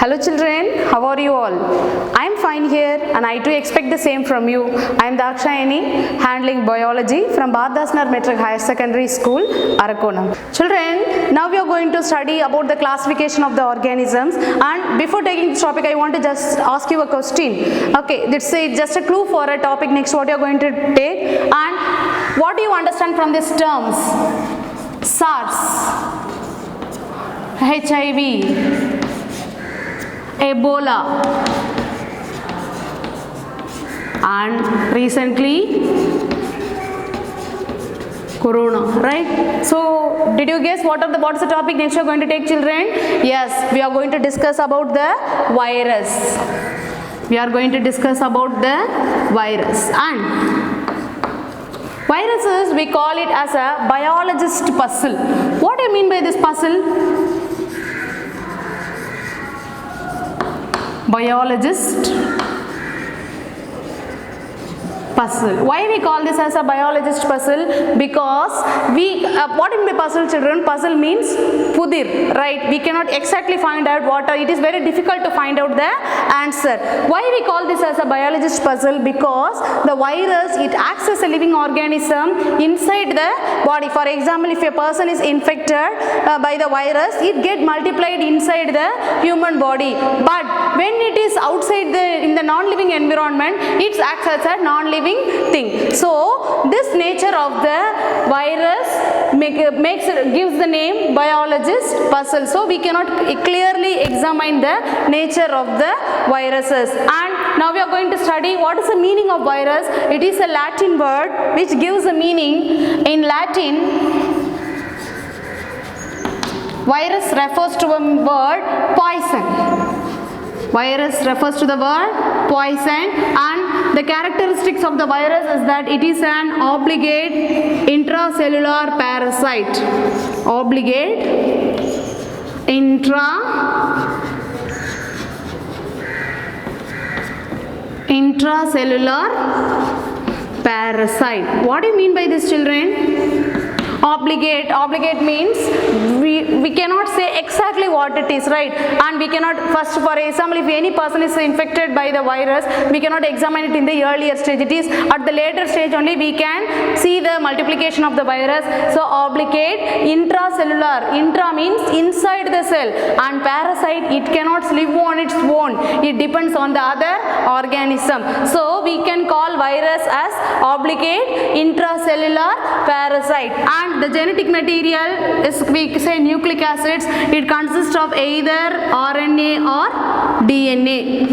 Hello children, how are you all? I am fine here and I too expect the same from you. I am Dakshayani, handling biology from Bardasnar Metric Higher Secondary School, Arakonam. Children, now we are going to study about the classification of the organisms, and before taking this topic I want to just ask you a question. Okay, let's say just a clue for a topic next what you are going to take, and what do you understand from these terms? SARS, HIV, Ebola, and recently Corona, right? So did you guess what is the topic next you are going to take, children? Yes, we are going to discuss about the virus. We are going to discuss about the virus, and viruses we call it as a biologist puzzle. What do you mean by this puzzle? Biologist puzzle. Why we call this as a biologist puzzle? Because we what in the puzzle, children? Puzzle means pudir, right? We cannot exactly find out what it is very difficult to find out the answer. Why we call this as a biologist puzzle? Because the virus, it acts as a living organism inside the body. For example, if a person is infected by the virus, it get multiplied inside the human body, but when it is outside in the non-living environment, it acts as a non-living thing. So this nature of the virus gives the name biologist puzzle. So we cannot clearly examine the nature of the viruses. And now we are going to study what is the meaning of virus. It is a Latin word which gives a meaning. In Latin, virus refers to a word poison. Virus refers to the word poison, and the characteristics of the virus is that it is an obligate intracellular parasite. Obligate intracellular parasite. What do you mean by this, children? Obligate means we cannot say exactly what it is, right? And we cannot, first for example, if any person is infected by the virus, we cannot examine it in the earlier stage. It is at the later stage only we can see the multiplication of the virus. So obligate intracellular. Intra means inside the cell, and parasite, it cannot live on its own. It depends on the other organism. So we can call virus as obligate intracellular parasite. And the genetic material is, we say, nucleic acids. It consists of either RNA or DNA.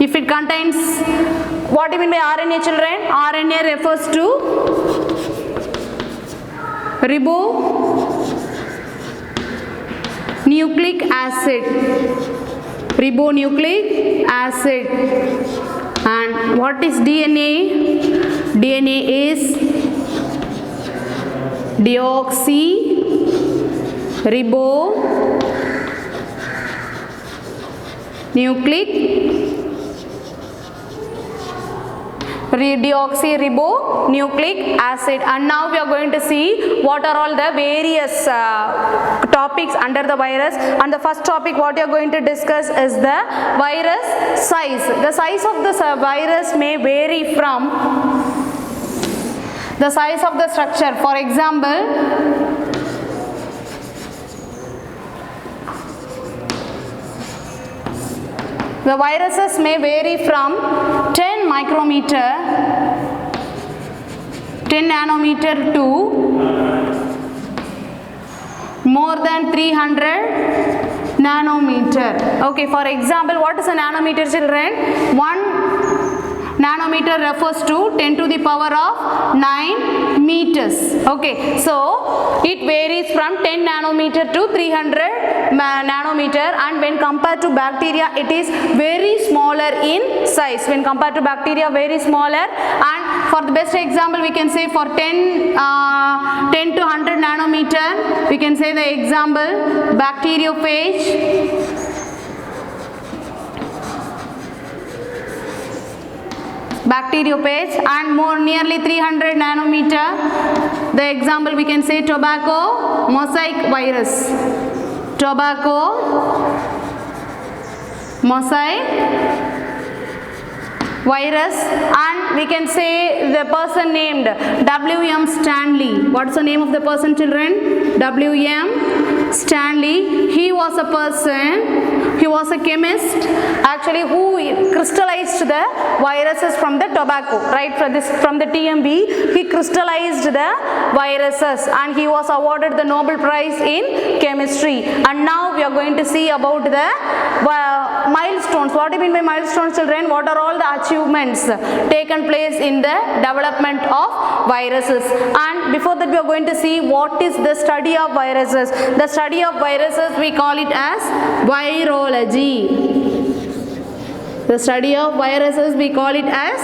If it contains, what do you mean by RNA, children? RNA refers to ribonucleic acid. Ribonucleic acid. And what is DNA? DNA is deoxyribonucleic acid. And now we are going to see what are all the various topics under the virus. And the first topic what you are going to discuss is the virus size. The size of the virus may vary from the size of the structure. For example, the viruses may vary from 10 nanometer to more than 300 nanometer. Okay, for example, what is a nanometer, children? 1 nanometer refers to 10 to the power of 9 meters. Okay, so it varies from 10 nanometer to 300 nanometer, and when compared to bacteria, it is very smaller in size. When compared to bacteria, very smaller. And for the best example, we can say for 10 to 100 nanometer, we can say the example bacteriophage. Bacteriophage, and more nearly 300 nanometer, the example we can say tobacco mosaic virus. tobacco, mosaic virus, and we can say the person named W.M. Stanley. What's the name of the person, children? W.M. Stanley. He was a person, he was a chemist actually who crystallized the viruses from the tobacco, right? From the TMB, he crystallized the viruses and he was awarded the Nobel Prize in chemistry. And now we are going to see about the milestones. What do you mean by milestones, children? What are all the achievements taken place in the development of viruses? And before that we are going to see what is the study of viruses. The study of viruses, we call it as virology. The study of viruses, we call it as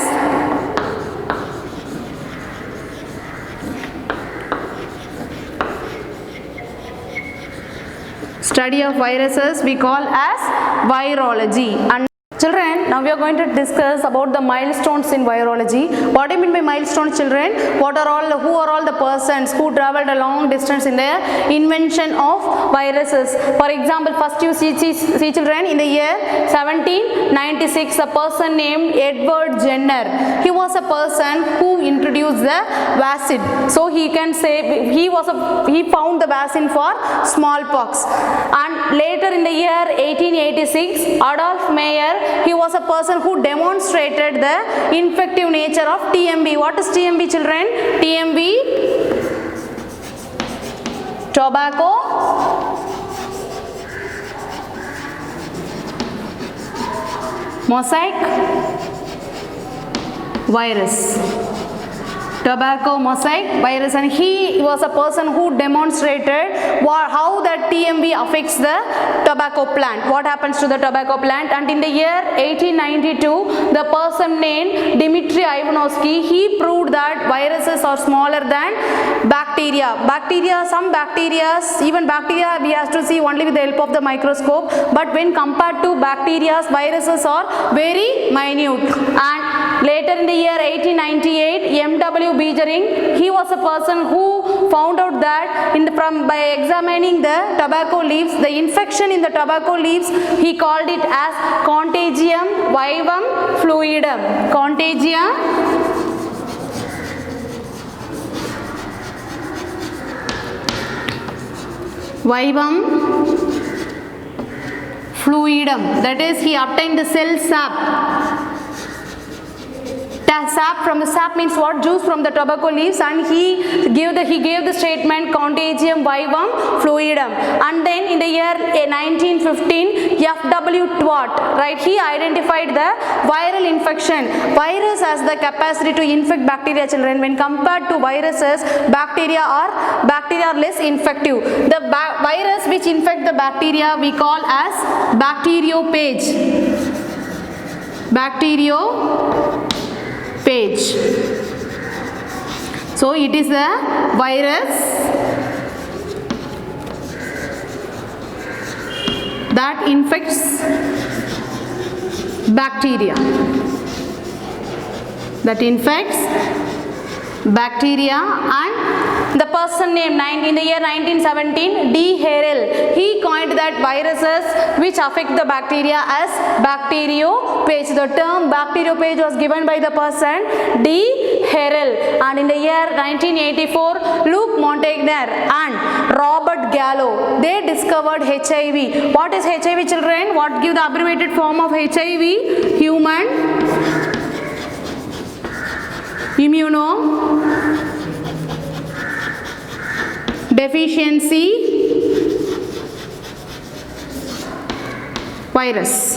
study of viruses, we call as virology. And children, now we are going to discuss about the milestones in virology. What do you mean by milestones, children? Who are all the persons who traveled a long distance in the invention of viruses? For example, first you see children, in the year 1796, a person named Edward Jenner. He was a person who introduced the vaccine. So he can say he found the vaccine for smallpox. And later in the year 1886, Adolf Meyer, he was a person who demonstrated the infective nature of TMB. What is TMB, children? TMB, tobacco, mosaic virus. Tobacco mosaic virus, and he was a person who demonstrated how that TMB affects the tobacco plant, what happens to the tobacco plant. And in the year 1892, the person named Dmitry Ivanovsky, he proved that viruses are smaller than bacteria. Some bacteria, even bacteria we have to see only with the help of the microscope, but when compared to bacteria, viruses are very minute. And later in the year 1898, M.W. Beijering, he was a person who found out that by examining the tobacco leaves, the infection in the tobacco leaves, he called it as Contagium vivum fluidum. Contagium vivum fluidum. That is, he obtained the cell sap. Sap, from the sap means what? Juice from the tobacco leaves, and he gave the statement Contagium vivum fluidum. And then in the year 1915, F.W. Twart, right, he identified the viral infection. Virus has the capacity to infect bacteria, children. When compared to viruses, bacteria are less infective. The virus which infect the bacteria we call as bacteriophage. So it is a virus that infects bacteria. And the person named in the year 1917, D. Harrell, he coined that viruses which affect the bacteria as bacteriophage. The term bacteriophage was given by the person D. Harrell. And in the year 1984, Luc Montagnier and Robert Gallo, they discovered HIV. What is HIV, children? What give the abbreviated form of HIV? Human immunodeficiency virus.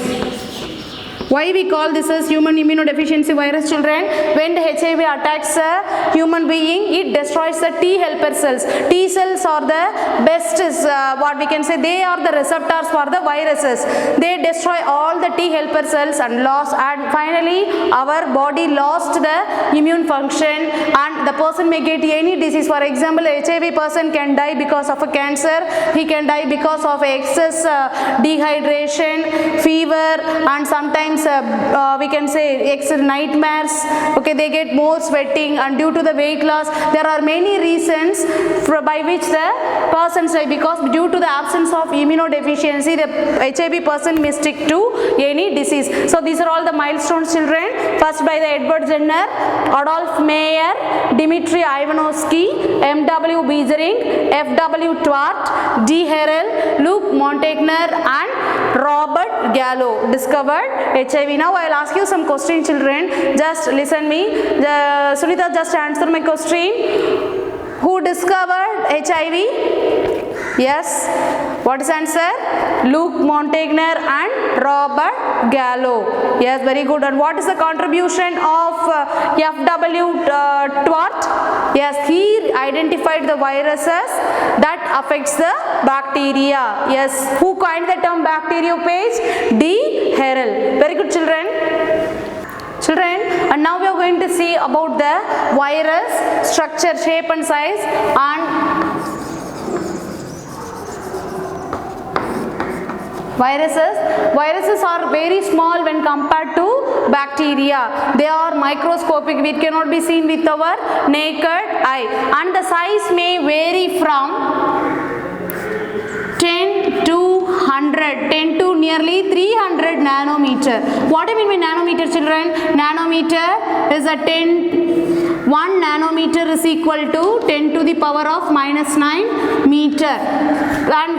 Why we call this as human immunodeficiency virus, children? When the HIV attacks a human being, it destroys the T helper cells. T cells are the best, what we can say, they are the receptors for the viruses. They destroy all the T helper cells and finally our body lost the immune function, and the person may get any disease. For example, HIV person can die because of a cancer, he can die because of excess dehydration, fever, and sometimes we can say nightmares, okay, they get more sweating, and due to the weight loss, there are many reasons by which the persons die, because due to the absence of immunodeficiency, the HIV person may stick to any disease. So these are all the milestones, children. First by the Edward Jenner, Adolf Meyer, Dmitry Ivanovsky, M.W. Beijering, F.W. Twart, D. Harrell, Luc Montagnier and Robert Gallo discovered HIV. Now I will ask you some question, children. Just listen me. Sunita, just answer my question. Who discovered HIV? Yes. What is answer? Luc Montagnier and Robert Gallo. Yes, very good. And what is the contribution of F.W. Twart? Yes, he identified the viruses that affects the bacteria. Yes. Who coined the term bacteriophage? D. Harrell. Very good, children. Children, and now we are going to see about the virus structure, shape and size, and viruses are very small when compared to bacteria. They are microscopic, we cannot be seen with our naked eye, and the size may vary from 10 to 100, 10 to nearly 300 nanometer. What do you mean by nanometer, children? Nanometer is a 1 nanometer is equal to 10 to the power of minus 9 meter. And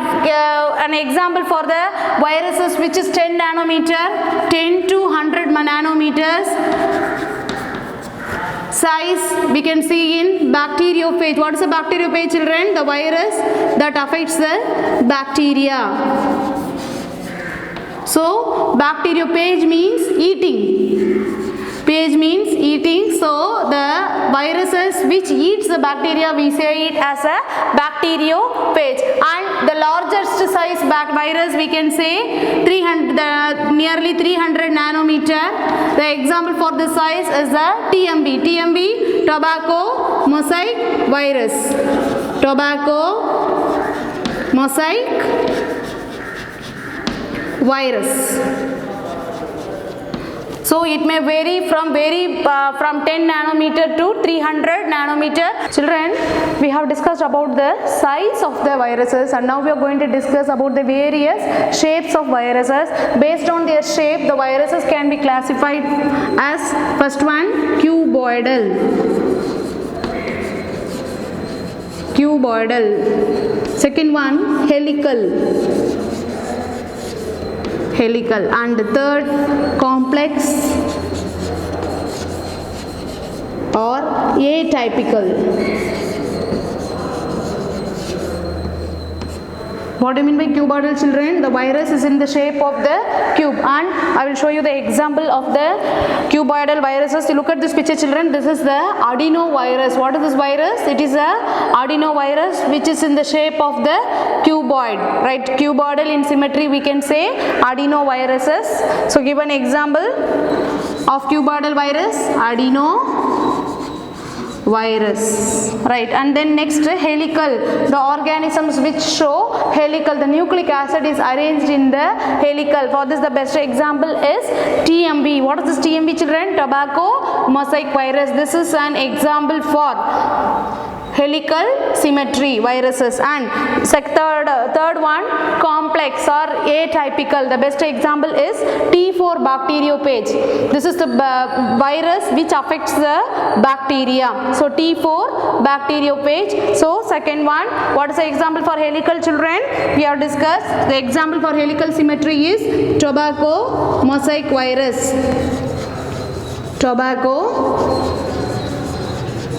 an example for the viruses which is 10 nanometer, 10 to 100 nanometers. Size we can see in bacteriophage. What is a bacteriophage, children? The virus that affects the bacteria. So bacteriophage means eating. Phage means eating. So the viruses which eats the bacteria, we say it as a bacteriophage. And the largest size virus we can say nearly 300 nanometer. The example for this size is the TMV. TMV, tobacco mosaic virus. Tobacco mosaic virus. So it may vary from 10 nanometer to 300 nanometer. Children, we have discussed about the size of the viruses, and now we are going to discuss about the various shapes of viruses. Based on their shape, the viruses can be classified as first one, cuboidal. Second one, helical. And the third, complex or atypical. What do you mean by cuboidal, children? The virus is in the shape of the cube, and I will show you the example of the cuboidal viruses. You look at this picture, children. This is the adenovirus. What is this virus? It is a adenovirus which is in the shape of the cuboid, right? Cuboidal in symmetry, we can say adenoviruses. So give an example of cuboidal virus, adenovirus, right? And then next, helical, the organisms which show helical, the nucleic acid is arranged in the helical. For this, the best example is TMV. What is this TMV, children? Tobacco mosaic virus. This is an example for helical symmetry viruses. And third one, complex or atypical. The best example is T4 bacteriophage. This is the virus which affects the bacteria. So T4 bacteriophage. So second one, what is the example for helical, children? We have discussed. The example for helical symmetry is tobacco mosaic virus. Tobacco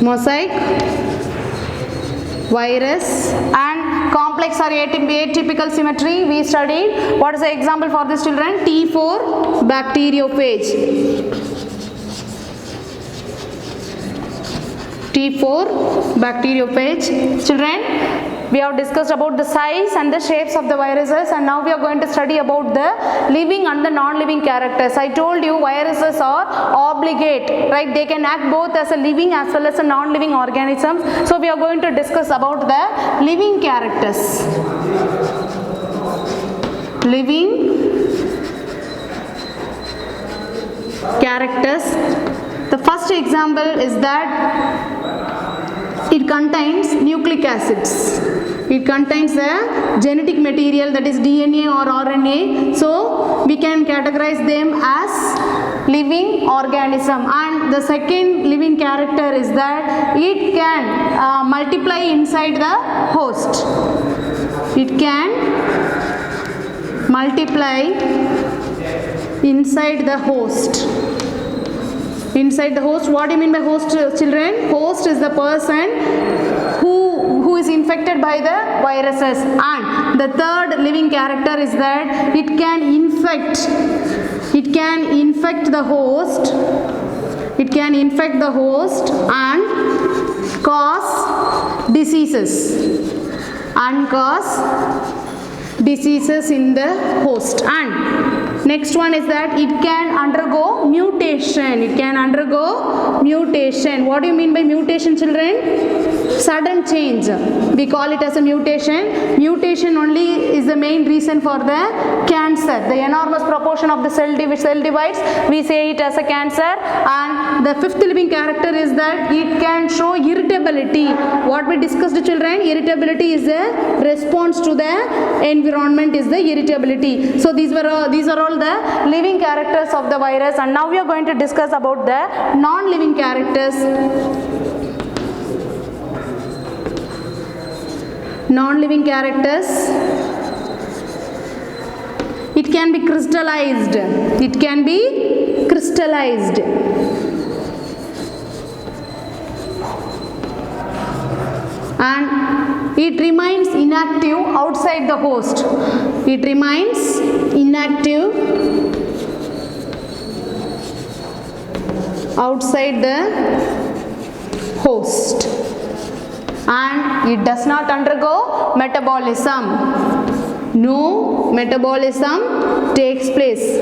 mosaic virus. And complex or atypical symmetry we studied. What is the example for this, children? T4 bacteriophage. T4 bacteriophage. Children, we have discussed about the size and the shapes of the viruses, and now we are going to study about the living and the non-living characters. I told you viruses are obligate, right? They can act both as a living as well as a non-living organisms. So we are going to discuss about the living characters. Living characters. The first example is that it contains nucleic acids. It contains a genetic material, that is DNA or RNA. So we can categorize them as living organism. And the second living character is that it can multiply inside the host. It can multiply inside the host. Inside the host, what do you mean by host, children? Host is the person who is infected by the viruses. And the third living character is that it can infect the host. It can infect the host and cause diseases in the host. And next one is that it can undergo mutation. It can undergo mutation. What do you mean by mutation, children? Sudden change. We call it as a mutation. Mutation only is the main reason for the cancer. The enormous proportion of the cell divides, we say it as a cancer. And the fifth living character is that it can show irritability. What we discussed, children, irritability is a response to the environment, is the irritability. So these are all the living characters of the virus. And now we are going to discuss about the non-living characters. Non-living characters. It can be crystallized. It can be crystallized. And it remains inactive outside the host. It remains inactive outside the host. And it does not undergo metabolism. No metabolism takes place.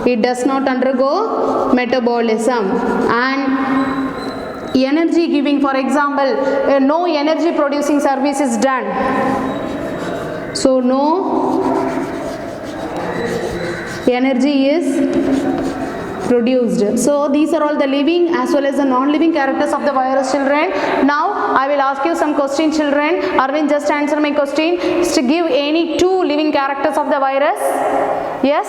It does not undergo metabolism. And energy giving, for example, no energy producing service is done. So no energy is produced. So these are all the living as well as the non-living characters of the virus, children. Now I will ask you some questions, children. Arvind, just answer my question. To give any two living characters of the virus. Yes?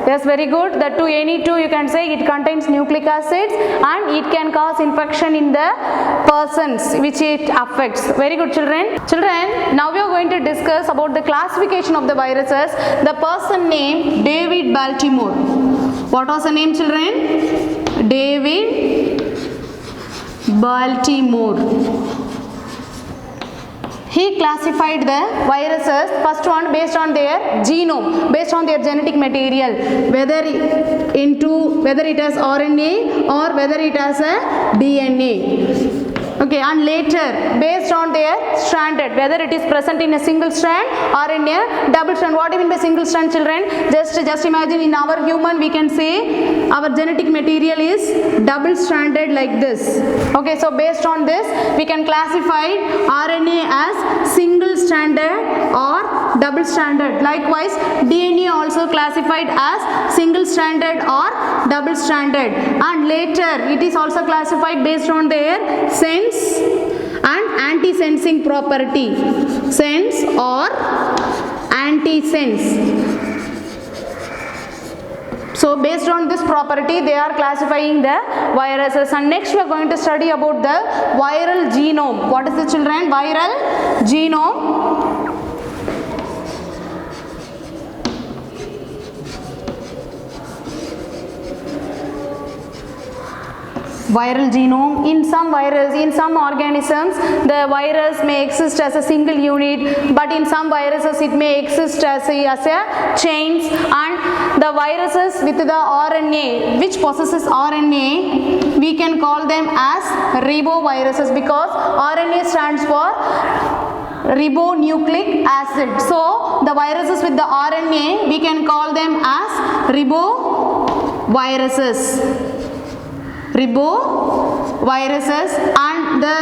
Yes, very good. The any two you can say it contains nucleic acids and it can cause infection in the persons which it affects. Very good, children. Children, now we are going to discuss about the classification of the viruses. The person named David Baltimore. What was the name, children? David Baltimore. He classified the viruses, first one based on their genome, based on their genetic material, whether it has RNA or whether it has a DNA. Okay, and later based on their stranded, whether it is present in a single strand or in a double strand. What do you mean by single strand, children? Just imagine in our human we can say our genetic material is double stranded like this. Okay, so based on this we can classify RNA as single stranded or double stranded. Likewise, DNA also classified as single stranded or double stranded. And later it is also classified based on their sense and anti-sensing property. Sense or anti-sense. So based on this property they are classifying the viruses. And next we are going to study about the viral genome. What is the, children? Viral genome. Viral genome. In some organisms the virus may exist as a single unit, but in some viruses it may exist as a chains. And the viruses with the RNA, which possesses RNA, we can call them as riboviruses, because RNA stands for ribonucleic acid. So the viruses with the RNA we can call them as riboviruses. Riboviruses. And the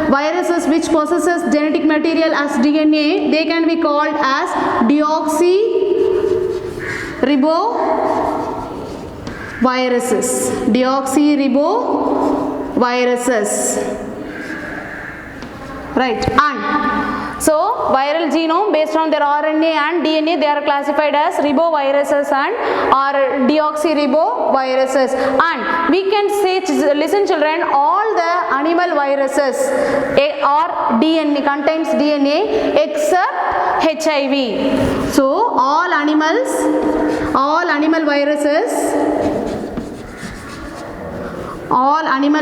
viruses which possesses genetic material as DNA, they can be called as deoxyribonucleic viruses, deoxyriboviruses, right? And so viral genome based on their RNA and DNA, they are classified as riboviruses and or deoxyriboviruses. And we can say, listen children, all the animal viruses or DNA contains DNA except HIV. So all animal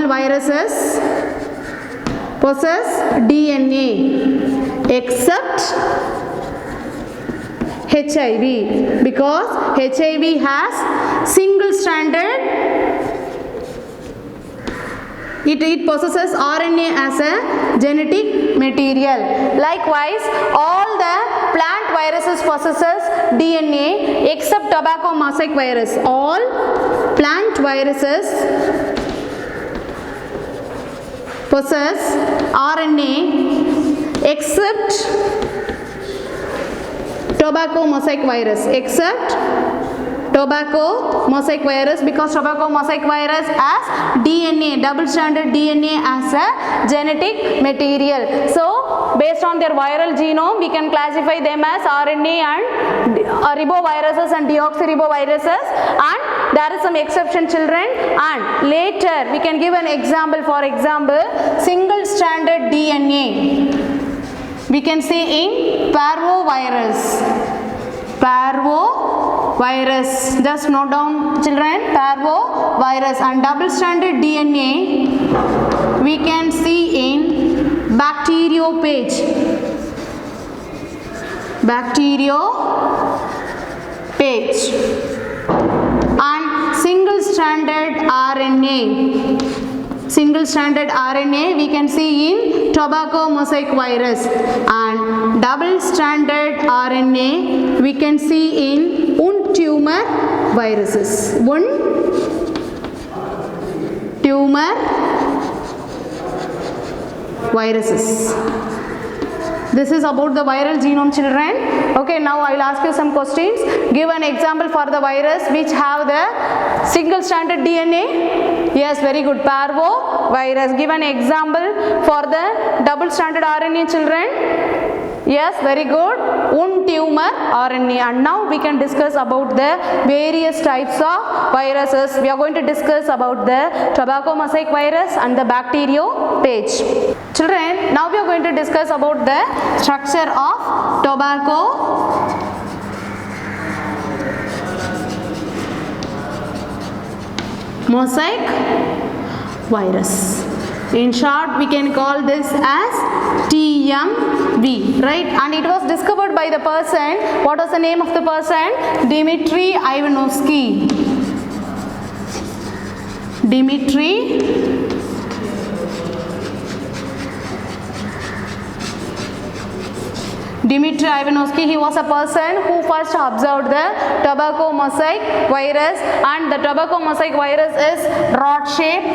viruses possess DNA except HIV, because HIV has single stranded, it possesses RNA as a genetic material. Likewise, all the plant viruses possesses DNA except tobacco mosaic virus. All plant viruses possess RNA except tobacco mosaic virus, because tobacco mosaic virus has DNA, double stranded DNA as a genetic material. So based on their viral genome, we can classify them as RNA and riboviruses and deoxyriboviruses, and there is some exception children, and later we can give an example. For example, single stranded DNA we can say in parvovirus, just note down children, parvovirus. And double stranded DNA we can see in bacteriophage, and single stranded RNA we can see in tobacco mosaic virus, and double stranded RNA we can see in Wund tumor viruses. This is about the viral genome children. Okay, now I will ask you some questions. Give an example for the virus which have the single stranded DNA. Yes, very good. Parvovirus. Give an example for the double stranded RNA children. Yes, very good. Wund tumor RNA. And now we can discuss about the various types of viruses. We are going to discuss about the tobacco mosaic virus and the bacteriophage. Children, now we are going to discuss about the structure of tobacco mosaic virus. In short, we can call this as TMV, right? And it was discovered by the person. What was the name of the person? Dmitry Ivanovsky. Dmitry Ivanovsky, he was a person who first observed the tobacco mosaic virus, and the tobacco mosaic virus is rod shaped.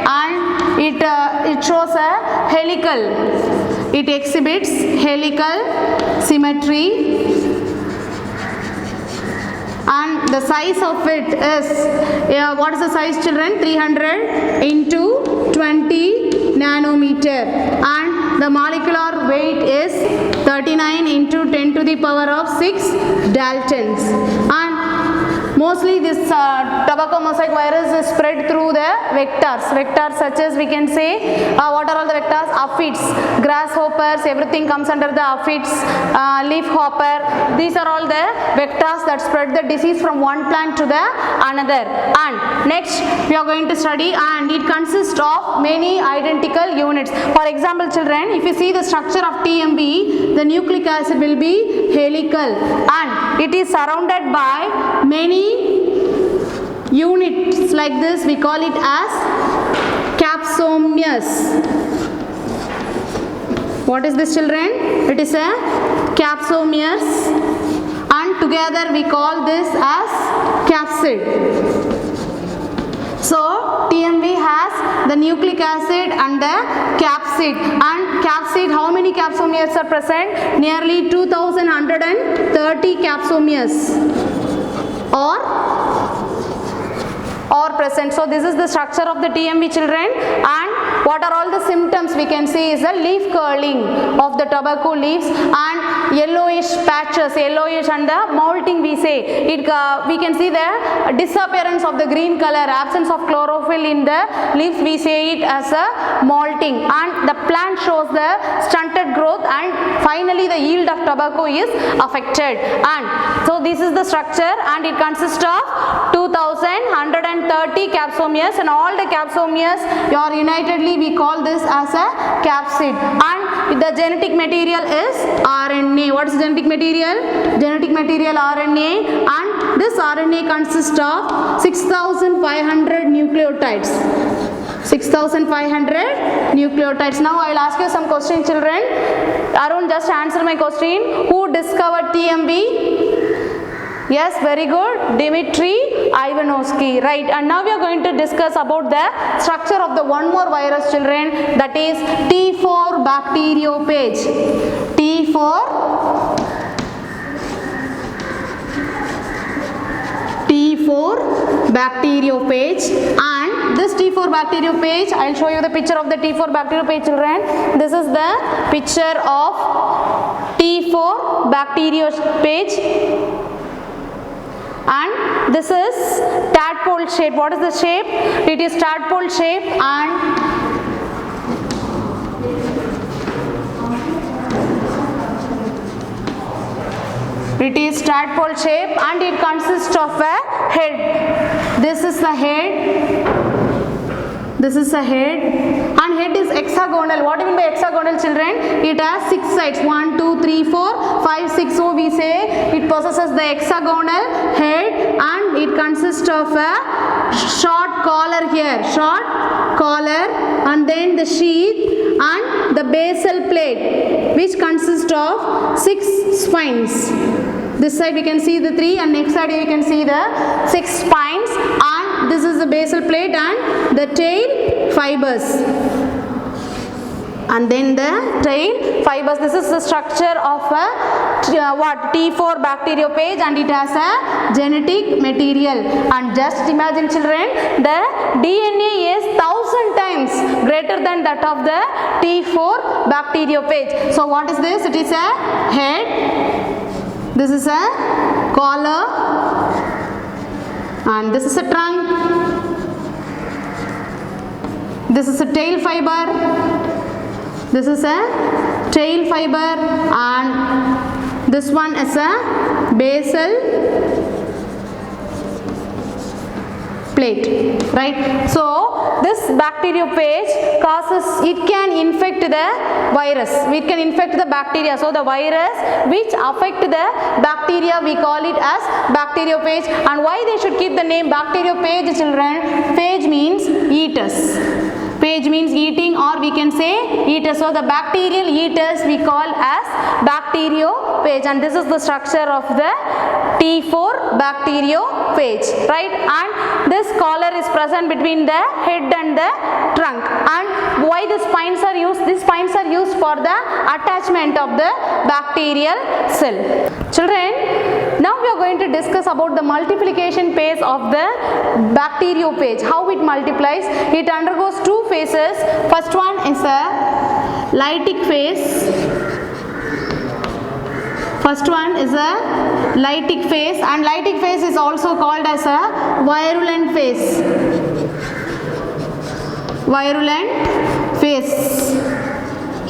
And it shows a helical. It exhibits helical symmetry, and the size of it is, what is the size children? 300 into 20 nanometer, and the molecular weight is 39 into 10 to the power of 6 daltons. And mostly this tobacco mosaic virus is spread through the vectors such as, we can say, what are all the vectors? Aphids, grasshoppers, everything comes under the aphids, leaf hopper. These are all the vectors that spread the disease from one plant to the another. And next we are going to study, and it consists of many identical units. For example children, if you see the structure of TMV, the nucleic acid will be helical, and it is surrounded by many units like this. We call it as capsomeres. What is this children? It is a capsomeres, and together we call this as capsid. So TMV has the nucleic acid and the capsid. And capsid, how many capsomeres are present? Nearly 2130 capsomeres or present. So this is the structure of the TMV, children. And what are all the symptoms we can see is the leaf curling of the tobacco leaves and yellowish patches, yellowish, and the molting we say. We can see the disappearance of the green color, absence of chlorophyll in the leaves, we say it as a molting, and the plant shows the stunted growth, and finally the yield of tobacco is affected. And so this is the structure, and it consists of 2130 capsomeres, and all the capsomeres are unitedly we call this as a capsid. And the genetic material is RNA. What is genetic material? Genetic material RNA, and this RNA consists of 6500 nucleotides. 6500 nucleotides. Now I will ask you some questions, children. Arun, just answer my question. Who discovered TMV? Yes, very good. Dmitry Ivanovsky, right? And now we are going to discuss about the structure of the one more virus, children, that is T4 bacteriophage. T4 bacteriophage. And this T4 bacteriophage, I will show you the picture of the T4 bacteriophage, children. This is the picture of T4 bacteriophage. And this is tadpole shape. What is the shape? It is tadpole shape, and it is tadpole shape, and it consists of a head. This is the head. This is a head, and head is hexagonal. What do you mean by hexagonal, children? It has 6 sides. 1, 2, 3, 4, 5, 6. So we say it possesses the hexagonal head, and it consists of a short collar here. Short collar, and then the sheath and the basal plate, which consists of 6 spines. This side we can see the 3, and next side you can see the 6 spines, and this is the basal plate and the tail fibers. And then the tail fibers. This is the structure of a T4 bacteriophage, and it has a genetic material. And just imagine, children, the DNA is 1000 times greater than that of the T4 bacteriophage. So what is this? It is a head. This is a collar, and this is a trunk. This is a tail fiber. This is a tail fiber, and this one is a basal plate, right? So this bacteriophage causes, it can infect the virus, it can infect the bacteria. So the virus which affect the bacteria, we call it as bacteriophage. And why they should keep the name bacteriophage, children? Phage means eaters. Phage means eating, or we can say eaters. So the bacterial eaters we call as bacteriophage, and this is the structure of the T4 bacteriophage, right? And this collar is present between the head and the trunk. And why the spines are used? These spines are used for the attachment of the bacterial cell. Children, now we are going to discuss about the multiplication phase of the bacteriophage. How it multiplies? It undergoes 2 phases. First one is a lytic phase. First one is a lytic phase, and lytic phase is also called as a virulent phase. Virulent phase.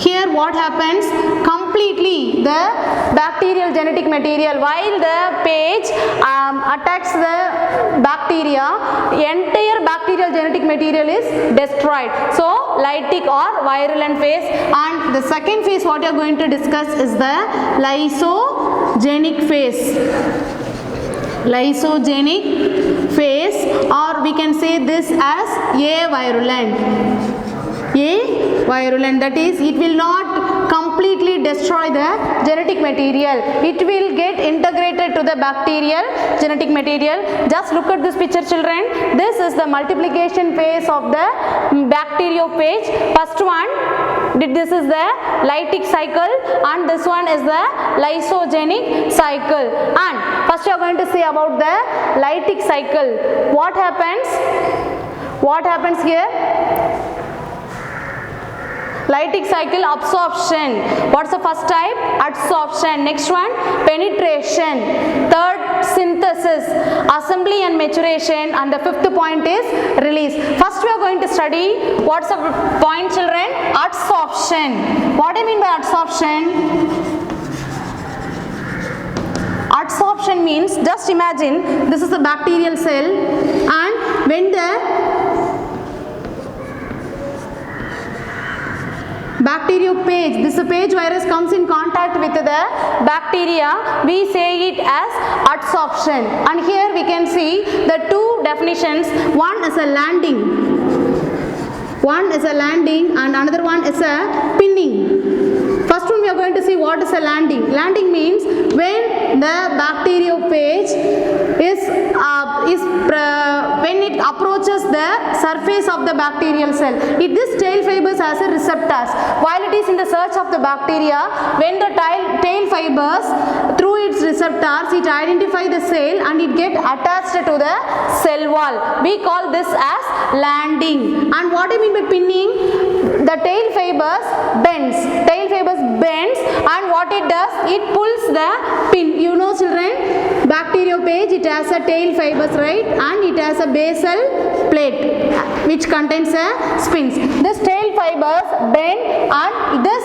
Here what happens? Completely the bacterial genetic material, while the phage attacks the bacteria, entire bacterial genetic material is destroyed. So lytic or virulent phase. And the second phase what you are going to discuss is the lysogenic phase. Lysogenic phase, or we can say this as avirulent. Avirulent, that is, it will not completely destroy the genetic material. It will get integrated to the bacterial genetic material. Just look at this picture, children. This is the multiplication phase of the bacteriophage. First one, this is the lytic cycle and this one is the lysogenic cycle. And first you are going to see about the lytic cycle. What happens? What happens here? Lytic cycle, absorption. What's the first type? Adsorption. Next one, penetration. Third, synthesis, assembly and maturation, and the fifth point is release. First we are going to study what's the point, children? Adsorption. What do you mean by adsorption? Adsorption means, just imagine this is a bacterial cell, and when the bacteriophage, this phage virus comes in contact with the bacteria, we say it as adsorption. And here we can see the two definitions. One is a landing, and another one is a pinning. First one we are going to see what is a landing. Landing means when the bacteriophage when it approaches the surface of the bacterial cell. This tail fibers has a receptors. While it is in the search of the bacteria, when the tail fibers through its receptors, it identify the cell and it get attached to the cell wall. We call this as landing. And what I mean by pinning? The tail fibers bends. And what it does? It pulls the pin. You know, children, bacteriophage, it has a tail fibers, right? And it has a basal plate which contains a spins. This tail fibers bend and this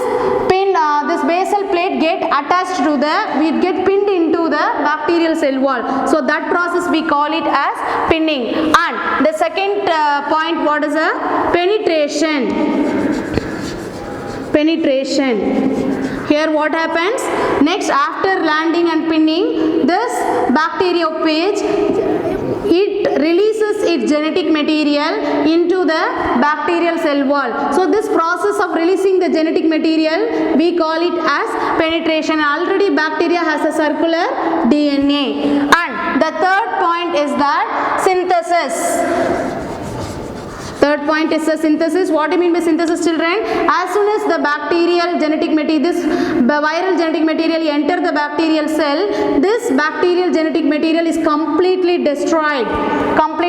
basal plate get attached to it get pinned into the bacterial cell wall. So that process we call it as pinning. And the second point, what is a penetration? Here what happens? Next, after landing and pinning, this bacteriophage, it releases its genetic material into the bacterial cell wall. So this process of releasing the genetic material, we call it as penetration. Already bacteria has a circular DNA. And the third point is that synthesis. Third point is a synthesis. What do you mean by synthesis, children? As soon as the bacterial genetic material, this viral genetic material enter the bacterial cell, this bacterial genetic material is completely destroyed, and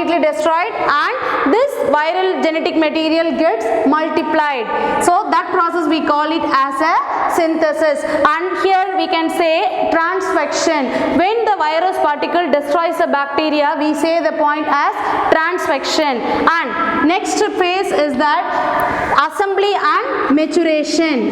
this viral genetic material gets multiplied. So that process we call it as a synthesis. And here we can say transfection. When the virus particle destroys the bacteria, we say the point as transfection. And next phase is that assembly and maturation.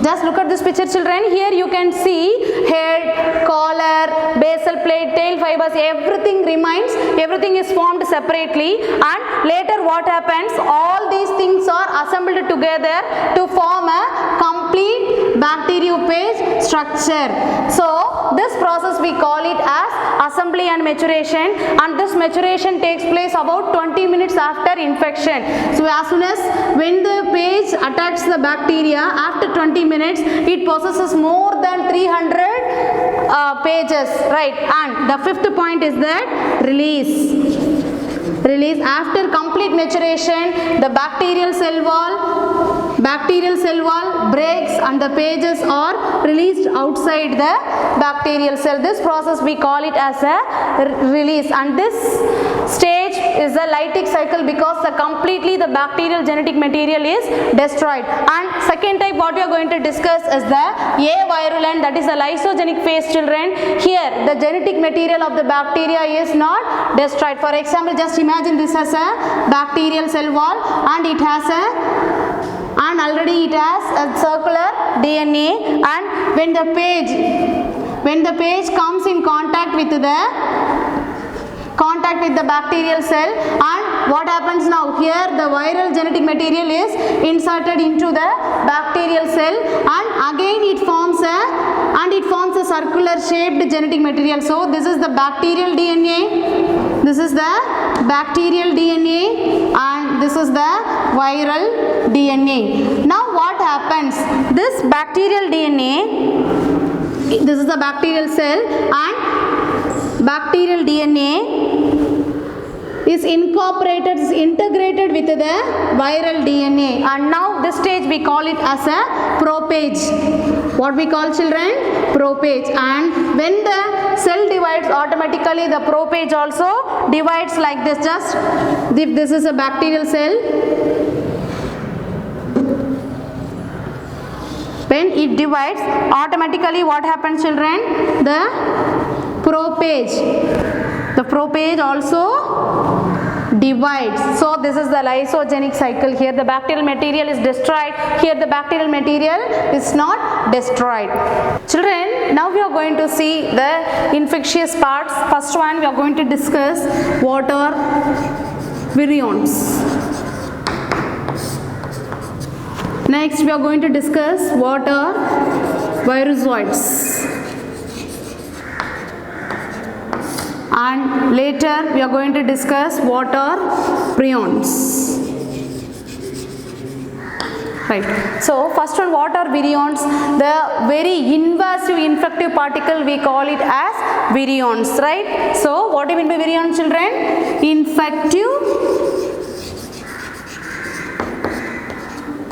Just look at this picture, children. Here you can see head, collar, basal plate, tail fibers, everything remains, everything is formed separately, and later what happens? All these things are assembled together to form a complete bacteriophage structure. So this process we call it as assembly and maturation, and this maturation takes place about 20 minutes after infection. So as soon as when the phage attacks the bacteria, after 20 minutes it possesses more than 300 pages, right? And the fifth point is that release. After complete maturation, the bacterial cell wall breaks and the pages are released outside the bacterial cell. This process we call it as a release, and this stage is a lytic cycle because the bacterial genetic material is destroyed. And second type what we are going to discuss is the avirulent, that is the lysogenic phase, children. Here the genetic material of the bacteria is not destroyed. For example, just imagine this as a bacterial cell wall, and already it has a circular DNA, and when the page comes in contact with the bacterial cell, and what happens now? Here the viral genetic material is inserted into the bacterial cell, and again it forms a circular shaped genetic material. So this is the bacterial DNA, and this is the viral DNA. Now what happens? This this bacterial DNA, this is the bacterial cell, and bacterial DNA is incorporated, is integrated with the viral DNA, and now this stage we call it as a prophage. What we call, children? Prophage. And when the cell divides, automatically the prophage also divides like this. Just if this is a bacterial cell, when it divides, automatically what happens, children? The prophage also divides. So this is the lysogenic cycle. Here the bacterial material is destroyed, here the bacterial material is not destroyed. Children, now we are going to see the infectious parts. First one, we are going to discuss what are virions. Next we are going to discuss what are virusoids. And later we are going to discuss what are prions. Right. So first one, what are virions? The very invasive infective particle, we call it as virions. Right. So what do you mean by virions, children? Infective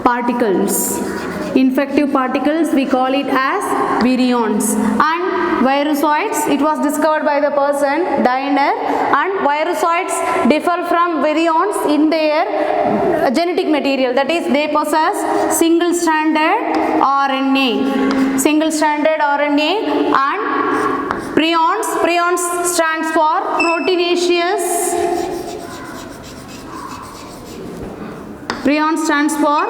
particles. Infective particles, we call it as virions. And virusoids, it was discovered by the person Diener, and virusoids differ from virions in their genetic material, that is they possess single-stranded RNA. Single-stranded RNA. And prions stands for proteinaceous. Prion stands for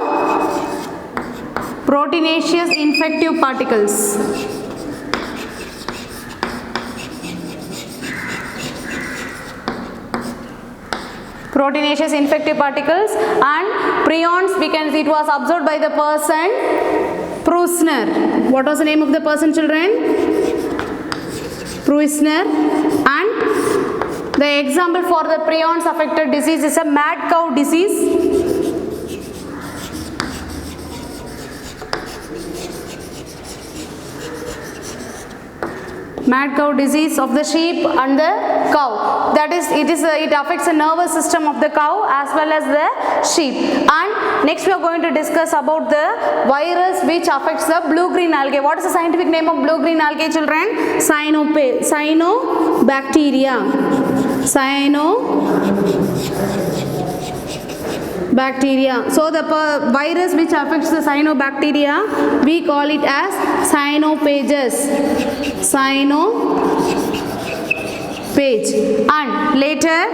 proteinaceous infective particles. Proteinaceous infective particles. And prions, we can see it was observed by the person Prusner. What was the name of the person, children? Prusner. And the example for the prions affected disease is a mad cow disease. Mad cow disease of the sheep and the cow. That is, it affects the nervous system of the cow as well as the sheep. And next we are going to discuss about the virus which affects the blue-green algae. What is the scientific name of blue-green algae, children? Cyanobacteria. So the virus which affects the cyanobacteria, we call it as cyanophages. Cyanophages. And later,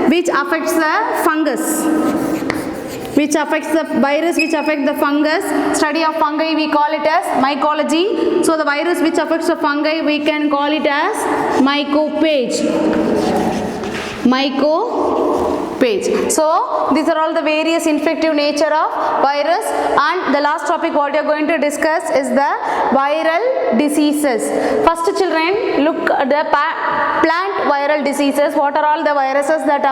which affects the fungus, which affects the virus which affects the fungus. Study of fungi, we call it as mycology. So the virus which affects the fungi, we can call it as mycophage. So these are all the various infective nature of virus. And the last topic what we are going to discuss is the viral diseases. First, children, look at the plant viral diseases. What are all the viruses that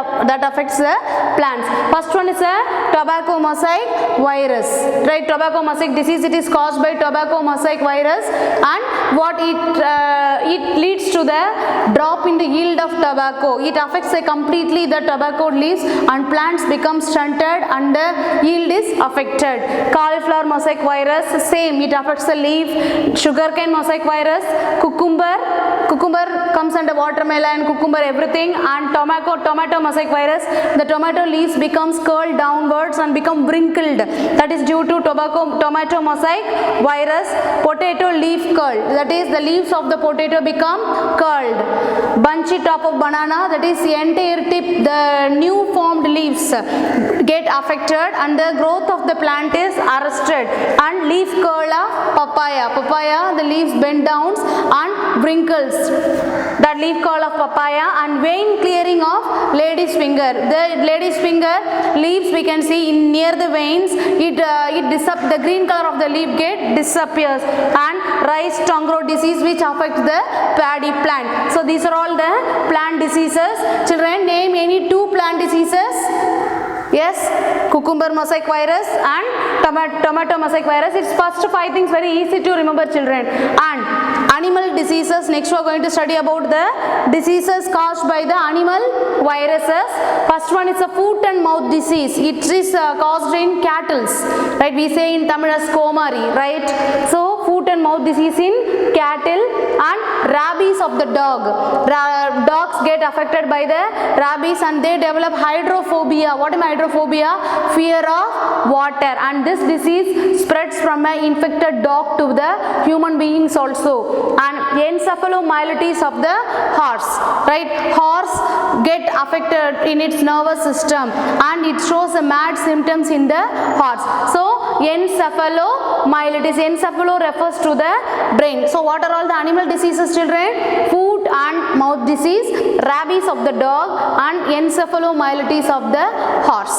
affects the plants? First one is a tobacco mosaic virus. Right, tobacco mosaic disease, it is caused by tobacco mosaic virus, and what it leads to the drop in the yield of tobacco. It affects completely the tobacco leaves and plants become stunted and the yield is affected. Cauliflower mosaic virus, same, it affects the leaf. Sugarcane mosaic virus, cucumber comes under watermelon, cucumber, everything. And tomato mosaic virus, the tomato leaves becomes curled downwards and become wrinkled. That is due to tomato mosaic virus. Potato leaf curl, that is the leaves of the potato become curled. Bunchy top of banana, that is the entire tip, the new formed leaves get affected and the growth of the plant is arrested. And leaf curl of papaya, the leaves bend down and wrinkles, that leaf curl of papaya. And vein clearing of lady's finger, the lady's finger leaves we can see in near the veins, the green color of the leaf get disappears. And rice tongue rot disease which affects the paddy plant. So these are all the plant diseases. Children, name any two plant diseases. Yes, cucumber mosaic virus and tomato mosaic virus. It's first 5 things very easy to remember, children. And animal diseases, next we are going to study about the diseases caused by the animal viruses. First one is a foot and mouth disease. It is caused in cattle, right? We say in Tamil as komari, right? So foot and mouth disease in cattle. And rabies of the dog. Dogs get affected by the rabies and they develop hydrophobia. What is hydrophobia? Fear of water. And this disease spreads from an infected dog to the human beings also. And encephalomyelitis of the horse, right? Horse get affected in its nervous system and it shows the mad symptoms in the horse. So encephalomyelitis, encephalo refers to the brain. So what are all the animal diseases, children? Foot and mouth disease, rabies of the dog and encephalomyelitis of the horse.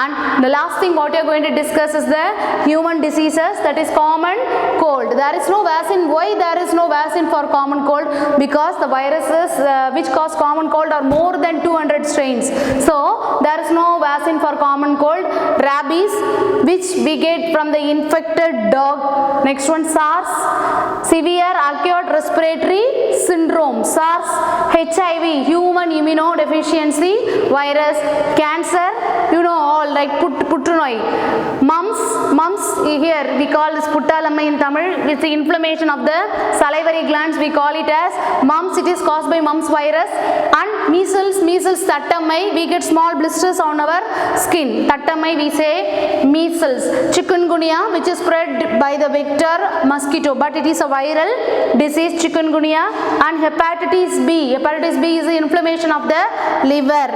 And the last thing what you are going to discuss is the human diseases, that is common cold. There is no vaccine. Why there is no vaccine for common cold? Because the viruses which cause common cold are more than 200 strains. So there is no vaccine for common cold. Rabies, which we get from the infected dog. Next one, SARS, severe acute respiratory syndrome. SARS, HIV, human immunodeficiency virus. Cancer, you know all, like puttunoi. Mumps, here we call this puttalamai in Tamil. It's the inflammation of the salivary glands. We call it as mumps. It is caused by mumps virus. And measles tattamai, we get small blisters on our skin. Tattamai we say measles. Chikungunya, which is spread by the vector mosquito, but it is a viral disease, chikungunya. And hepatitis B. Hepatitis B is the inflammation of the liver.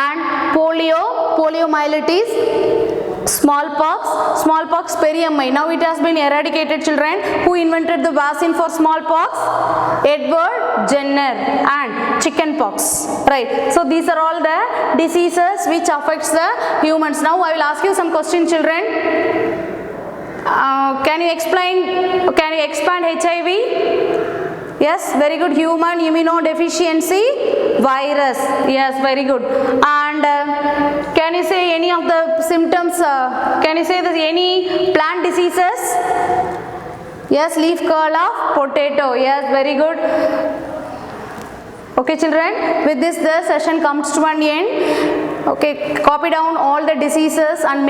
And poliomyelitis. Smallpox periammai. Now it has been eradicated, children. Who invented the vaccine for smallpox? Edward Jenner. And chickenpox, right? So these are all the diseases which affects the humans. Now I will ask you some questions, children. Can you expand HIV? Yes, very good. Human immunodeficiency virus. Yes, very good. And can you say any of the symptoms? Can you say there's any plant diseases? Yes, leaf curl of potato. Yes, very good. Okay, children, with this the session comes to an end. Okay, copy down all the diseases and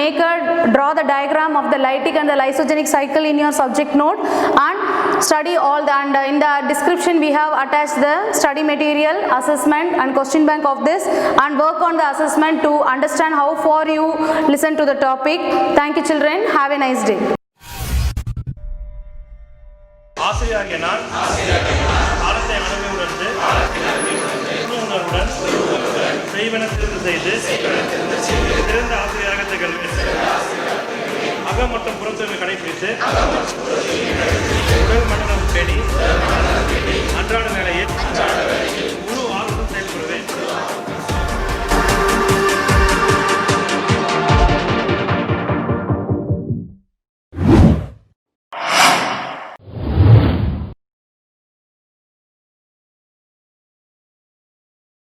draw the diagram of the lytic and the lysogenic cycle in your subject note and study all the, and in the description we have attached the study material, assessment and question bank of this, and work on the assessment to understand how far you listen to the topic. Thank you, children. Have a nice day. ஆசிரியராகிய நான் காலத்தை அனுபவம் செய்வன திருந்து செய்து சிறந்த ஆசிரியராக திகழ்வேன். அகம் மற்றும் புறத்தூய்மை கடைபிடித்து